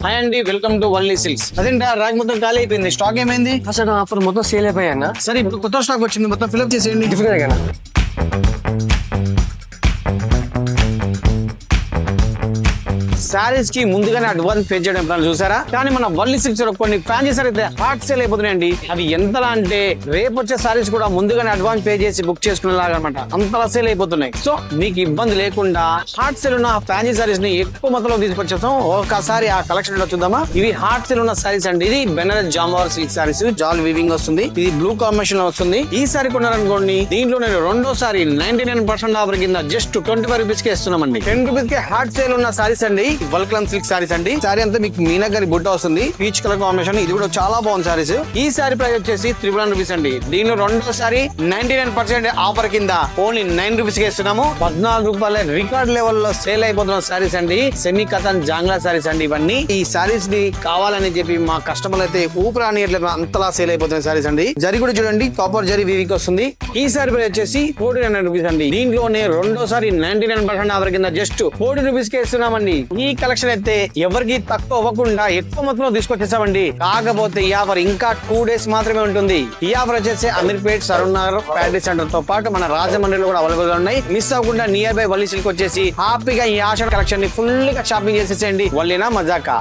Hi అండి, welcome to Valli silks. అదేంటి rack మొత్తం ఖాళీ అయిపోయింది, స్టాక్ ఏమైంది? అసలు ఆఫర్ మొత్తం సేల్ అయిపోయా అన్న. సరే ఇప్పుడు కొత్త స్టాక్ వచ్చింది, మొత్తం ఫిల్అప్ చేసేయండి. డిఫరెంట్ గా శారీస్ కి ముందుగానే అడ్వాన్స్ పే చేయడం ఎప్పుడైనా చూసారా? కానీ మన వల్లి సిల్క్స్ లో కొన్ని ఫ్యాన్సీస్ అయితే హాట్ సేల్ అయిపోతున్నాయండి. అవి ఎంతలా అంటే రేపు వచ్చే శారీస్ కూడా ముందుగానే అడ్వాన్స్ పే చేసి బుక్ చేసుకునేలాగా అనమాట, అంతలా సేల్ అయిపోతున్నాయి. సో మీకు ఇబ్బంది లేకుండా హాట్ సేల్ ఉన్న ఫ్యాన్సీ శారీస్ ని ఎక్కువ మొత్తంలో తీసుకొచ్చేస్తాం. ఒకసారి ఆ కలెక్షన్ లో చూద్దామా? ఇవి హాట్ సేల్ ఉన్న శారీస్ అండి. ఇది బెనారస్ జామ్వార్ సిల్క్ శారీస్, జాల్ వీవింగ్ వస్తుంది. ఇది బ్లూ కాంబినేషన్ లో వస్తుంది. ఈ సారీ కొన్నారనుకోండి, దీంట్లో నేను రెండోసారి 99% ఆఫర్ కింద జస్ట్ 25 రూపీస్ కి ఇస్తున్నామండి. 10 రూపీస్ కి హాట్ సేల్ ఉన్న శారీస్ అండి, వల్కలం సిల్క్ శారీస్ అండి. శారీ అంతా మీకు మీనాగరి బుట్ట వస్తుంది, పీచ్ కలర్ కాంబినేషన్. ఇది కూడా చాలా బాగుంది శారీస్. ఈ శారీ ప్రైస్ వచ్చేసి 300 రూపీస్ అండి. దీనిలో రెండోసారి 99% ఆఫర్ కింద ఓన్లీ 9 రూపీస్ కి ఇస్తున్నాము. 14 రూపాయల రికార్డ్ లెవెల్ లో సేల్ అయిపోతున్న శారీస్ అండి. సెమీ కథన్ జాంగ్లా శారీస్ అండి ఇవన్నీ. ఈ శారీస్ ని కావాలని చెప్పి మా కస్టమర్లు అయితే ఊపిరానియట్లేదు, అంతలా సేల్ అయిపోతున్న శారీస్ అండి. జరీ కూడా చూడండి, కాపర్ జరీ వీవింగ్ వస్తుంది. ఈ శారీ ప్రైస్ వచ్చేసి 49 రూపీస్ అండి. దీంట్లోనే రెండోసారి 99% ఆఫర్ కింద జస్ట్ 40 రూపీస్ కి ఇస్తున్నామండి. ఈ కలెక్షన్ అయితే ఎవరికి తక్కువ అవ్వకుండా ఎక్కువ మొత్తంలో తీసుకొచ్చేసామండి. కాకపోతే ఈ ఆఫర్ ఇంకా 2 డేస్ మాత్రమే ఉంటుంది. ఈ ఆఫర్ వచ్చేసి అమీర్పేట్, సరూర్ నగర్, ప్యాడీ సెంటర్ తో పాటు మన రాజమండ్రిలో కూడా అవైలబుల్ గా ఉన్నాయి. మిస్ అవ్వకుండా నియర్ బై వల్లి సిల్క్ వచ్చేసి హ్యాపీగా ఈ ఆషాఢ కలెక్షన్ ని ఫుల్ గా షాపింగ్ చేసేసేయండి. వల్లినా మజాకా.